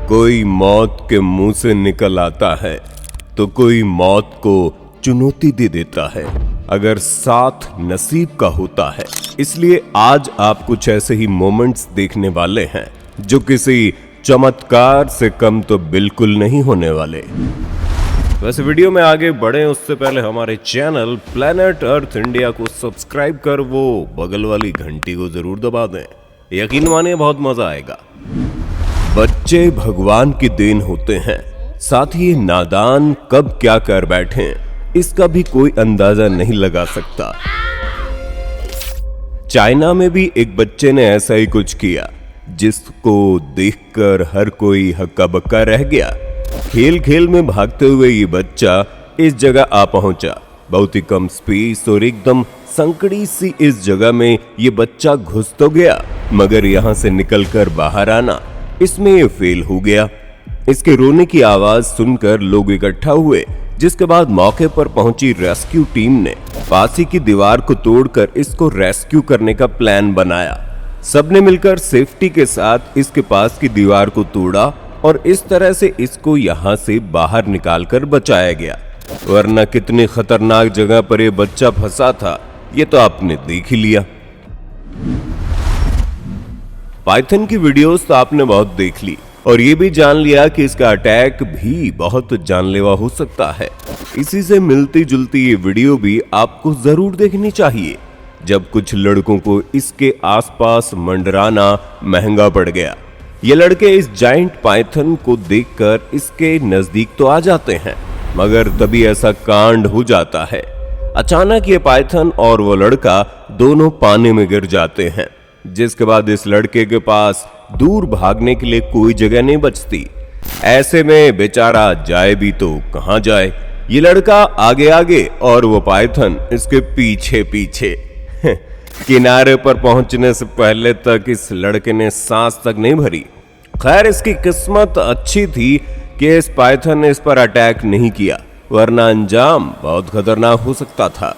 कोई मौत के मुंह से निकल आता है तो कोई मौत को चुनौती दे देता है अगर साथ नसीब का होता है। इसलिए आज आप कुछ ऐसे ही मोमेंट्स देखने वाले हैं जो किसी चमत्कार से कम तो बिल्कुल नहीं होने वाले। वैसे वीडियो में आगे बढ़े उससे पहले हमारे चैनल प्लैनेट अर्थ इंडिया को सब्सक्राइब कर वो बगल वाली घंटी को जरूर दबा दें। यकीन मानिए बहुत मजा आएगा। बच्चे भगवान की देन होते हैं, साथ ही नादान कब क्या कर बैठे इसका भी कोई अंदाजा नहीं लगा सकता। चाइना में भी एक बच्चे ने ऐसा ही कुछ किया जिसको देखकर हर कोई हक्का बक्का रह गया। खेल खेल में भागते हुए ये बच्चा इस जगह आ पहुंचा। बहुत ही कम स्पेस और एकदम संकड़ी सी इस जगह में ये बच्चा घुस तो गया, मगर यहां से निकलकर बाहर आना इसमें ये फेल हो गया। इसके रोने की आवाज सुनकर लोग इकट्ठा हुए, जिसके बाद मौके पर पहुंची रेस्क्यू टीम ने पास ही की दीवार को तोड़कर इसको रेस्क्यू करने का प्लान बनाया। सबने मिलकर सेफ्टी के साथ इसके पास की दीवार को तोड़ा और इस तरह से इसको यहां से बाहर निकालकर बचाया गया। वरना कितनी खतरनाक जगह पर यह बच्चा फंसा था ये तो आपने देख ही लिया। पाइथन की वीडियोस तो आपने बहुत देख ली और ये भी जान लिया कि इसका अटैक भी बहुत जानलेवा हो सकता है। इसी से मिलती जुलती ये वीडियो भी आपको जरूर देखनी चाहिए, जब कुछ लड़कों को इसके आसपास मंडराना महंगा पड़ गया। ये लड़के इस जाइंट पाइथन को देखकर इसके नजदीक तो आ जाते हैं, मगर तभी ऐसा कांड हो जाता है। अचानक ये पाइथन और वो लड़का दोनों पानी में गिर जाते हैं, जिसके बाद इस लड़के के पास दूर भागने के लिए कोई जगह नहीं बचती। ऐसे में बेचारा जाए भी तो कहां जाए। ये लड़का आगे आगे और वो पाइथन इसके पीछे पीछे। किनारे पर पहुंचने से पहले तक इस लड़के ने सांस तक नहीं भरी। खैर इसकी किस्मत अच्छी थी कि इस पाइथन ने इस पर अटैक नहीं किया, वरना अंजाम बहुत खतरनाक हो सकता था।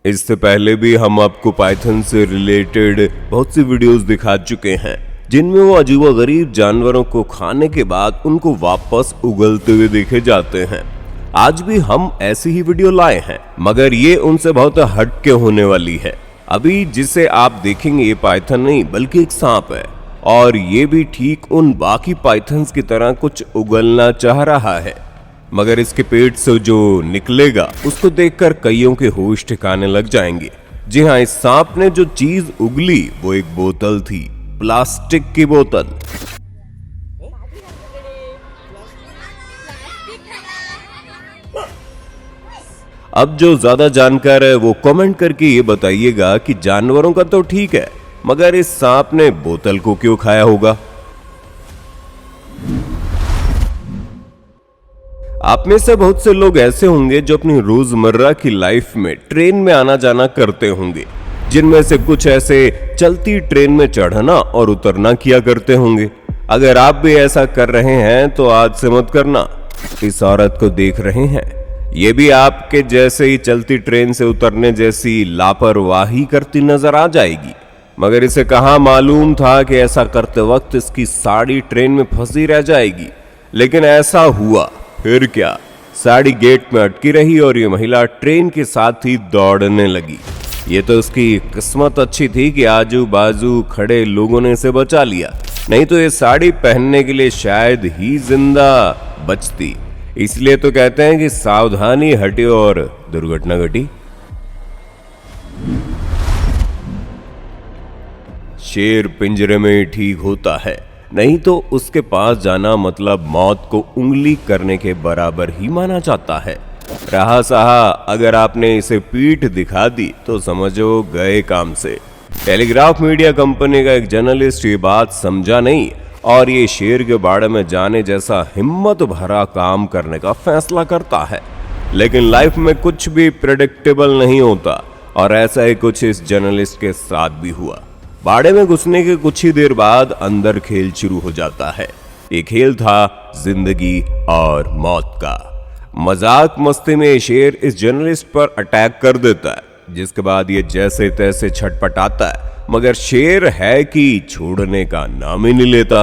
इससे पहले भी हम आपको पाइथन से रिलेटेड बहुत सी वीडियोस दिखा चुके हैं, जिनमें वो अजीबोगरीब जानवरों को खाने के बाद उनको वापस उगलते हुए देखे जाते हैं। आज भी हम ऐसी ही वीडियो लाए हैं, मगर ये उनसे बहुत हटके होने वाली है। अभी जिसे आप देखेंगे ये पाइथन नहीं बल्कि एक सांप है, और ये भी ठीक उन बाकी पाइथन्स की तरह कुछ उगलना चाह रहा है, मगर इसके पेट से जो निकलेगा उसको देखकर कईयों के होश ठिकाने लग जाएंगे। जी हाँ, इस सांप ने जो चीज उगली वो एक बोतल थी, प्लास्टिक की बोतल। अब जो ज्यादा जानकार है वो कमेंट करके ये बताइएगा कि जानवरों का तो ठीक है, मगर इस सांप ने बोतल को क्यों खाया होगा। आप में से बहुत से लोग ऐसे होंगे जो अपनी रोजमर्रा की लाइफ में ट्रेन में आना जाना करते होंगे, जिनमें से कुछ ऐसे चलती ट्रेन में चढ़ना और उतरना किया करते होंगे। अगर आप भी ऐसा कर रहे हैं तो आज से मत करना। इस औरत को देख रहे हैं, ये भी आपके जैसे ही चलती ट्रेन से उतरने जैसी लापरवाही करती नजर आ जाएगी, मगर इसे कहां मालूम था कि ऐसा करते वक्त इसकी साड़ी ट्रेन में फंसी रह जाएगी। लेकिन ऐसा हुआ। फिर क्या, साड़ी गेट में अटकी रही और ये महिला ट्रेन के साथ ही दौड़ने लगी। ये तो उसकी किस्मत अच्छी थी कि आजू बाजू खड़े लोगों ने इसे बचा लिया, नहीं तो ये साड़ी पहनने के लिए शायद ही जिंदा बचती। इसलिए तो कहते हैं कि सावधानी हटी और दुर्घटना घटी। शेर पिंजरे में ठीक होता है, नहीं तो उसके पास जाना मतलब मौत को उंगली करने के बराबर ही माना जाता है। रहा सहा अगर आपने इसे पीठ दिखा दी तो समझो गए काम से। टेलीग्राफ मीडिया कंपनी का एक जर्नलिस्ट ये बात समझा नहीं और ये शेर के बाड़े में जाने जैसा हिम्मत भरा काम करने का फैसला करता है। लेकिन लाइफ में कुछ भी प्रेडिक्टेबल नहीं होता, और ऐसा ही कुछ इस जर्नलिस्ट के साथ भी हुआ। बाड़े में घुसने के कुछ ही देर बाद अंदर खेल शुरू हो जाता है। ये खेल था जिंदगी और मौत का। मजाक मस्ती में शेर इस जर्नलिस्ट पर अटैक कर देता है, जिसके बाद ये जैसे तैसे छटपटाता है मगर शेर है कि छोड़ने का नाम ही नहीं लेता।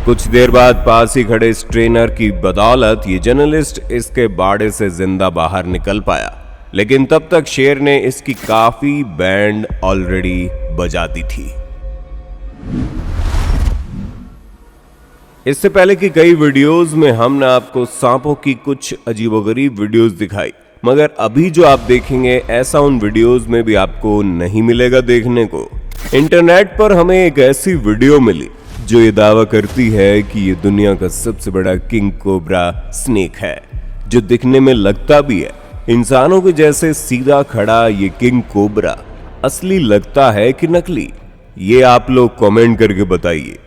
कुछ देर बाद पास ही खड़े इस ट्रेनर की बदौलत ये जर्नलिस्ट इसके बाड़े से जिंदा बाहर निकल पाया, लेकिन तब तक शेर ने इसकी काफी बैंड ऑलरेडी बजा दी थी। इससे पहले की कई वीडियोस में हमने आपको सांपों की कुछ अजीबोगरीब वीडियोस दिखाई, मगर अभी जो आप देखेंगे ऐसा उन वीडियोस में भी आपको नहीं मिलेगा देखने को। इंटरनेट पर हमें एक ऐसी वीडियो मिली जो ये दावा करती है कि ये दुनिया का सबसे बड़ा किंग कोबरा स्नेक है, जो दिखने में लगता भी है इंसानों के जैसे सीधा खड़ा। ये किंग कोबरा असली लगता है कि नकली, ये आप लोग कमेंट करके बताइए।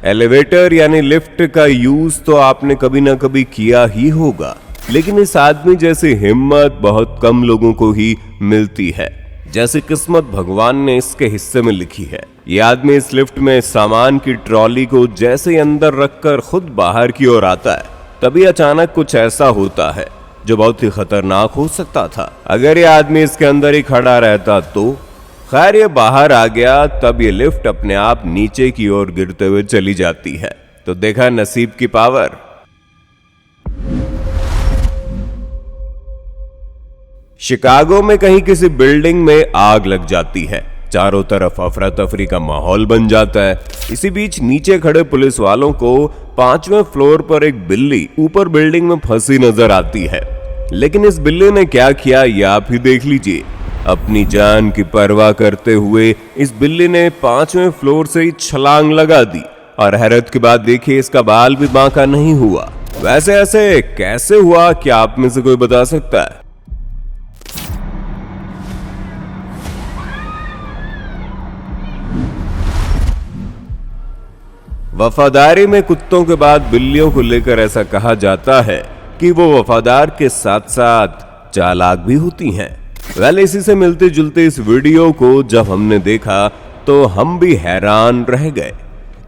एलिवेटर यानी लिफ्ट का यूज तो आपने कभी ना कभी किया ही होगा, लेकिन इस आदमी जैसी हिम्मत बहुत कम लोगों को ही मिलती है। जैसे किस्मत भगवान ने इसके हिस्से में लिखी है। ये आदमी इस लिफ्ट में सामान की ट्रॉली को जैसे अंदर रखकर खुद बाहर की ओर आता है, तभी अचानक कुछ ऐसा होता है जो बहुत ही खतरनाक हो सकता था। अगर ये आदमी इसके अंदर ही खड़ा रहता तो खैर ये बाहर आ गया, तब ये लिफ्ट अपने आप नीचे की ओर गिरते हुए चली जाती है। तो देखा नसीब की पावर। शिकागो में कहीं किसी बिल्डिंग में आग लग जाती है, चारों तरफ अफरा तफरी का माहौल बन जाता है। इसी बीच नीचे खड़े पुलिस वालों को 5वें फ्लोर पर एक बिल्ली ऊपर बिल्डिंग में फंसी नजर आती है, लेकिन इस बिल्ली ने क्या किया ये आप ही देख लीजिए। अपनी जान की परवाह करते हुए इस बिल्ली ने 5वें फ्लोर से ही छलांग लगा दी, और हैरत की बात देखिए इसका बाल भी बांका नहीं हुआ। वैसे ऐसे कैसे हुआ, क्या आप में से कोई बता सकता है? वफादारी में कुत्तों के बाद बिल्लियों को लेकर ऐसा कहा जाता है कि वो वफादार के साथ साथ चालाक भी होती हैं। इसी से मिलते जुलते इस वीडियो को जब हमने देखा तो हम भी हैरान रह गए,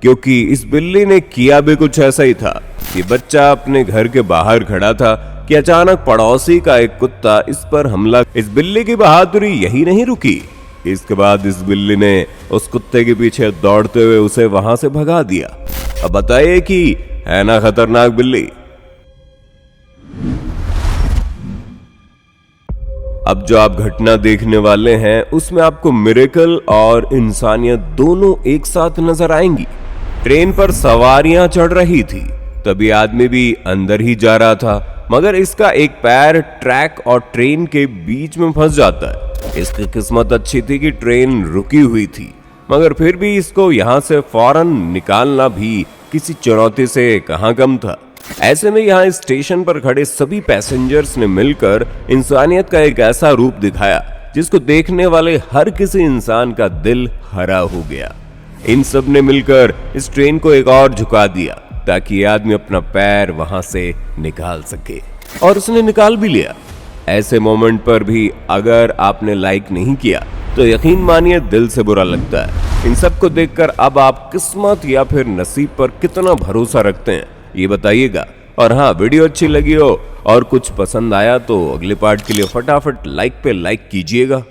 क्योंकि इस बिल्ली ने किया भी कुछ ऐसा ही था। ये बच्चा अपने घर के बाहर खड़ा था कि अचानक पड़ोसी का एक कुत्ता इस पर हमला। इस बिल्ली की बहादुरी यही नहीं रुकी, इसके बाद इस बिल्ली ने उस कुत्ते के पीछे दौड़ते हुए उसे वहां से भगा दिया। अब बताइए कि है ना खतरनाक बिल्ली। अब जो आप घटना देखने वाले हैं उसमें आपको मिरेकल और इंसानियत दोनों एक साथ नजर आएंगी। ट्रेन पर सवारियां चढ़ रही थी, तभी आदमी भी अंदर ही जा रहा था, मगर इसका एक पैर ट्रैक और ट्रेन के बीच में फंस जाता है। इसकी किस्मत अच्छी थी कि ट्रेन रुकी हुई थी, मगर फिर भी इसको यहां से फौरन निकालना भी किसी चुनौती से कहां कम था। ऐसे में यहाँ स्टेशन पर खड़े सभी पैसेंजर्स ने मिलकर इंसानियत का एक ऐसा रूप दिखाया जिसको देखने वाले हर किसी इंसान का दिल हरा हो गया। इन सब ने मिलकर इस ट्रेन को एक और झुका दिया ताकि ये आदमी अपना पैर वहां से निकाल सके, और उसने निकाल भी लिया। ऐसे मोमेंट पर भी अगर आपने लाइक नहीं किया तो यकीन मानिए दिल से बुरा लगता है। इन सब को देखकर अब आप किस्मत या फिर नसीब पर कितना भरोसा रखते हैं ये बताइएगा। और हाँ, वीडियो अच्छी लगी हो और कुछ पसंद आया तो अगले पार्ट के लिए फटाफट लाइक पे लाइक कीजिएगा।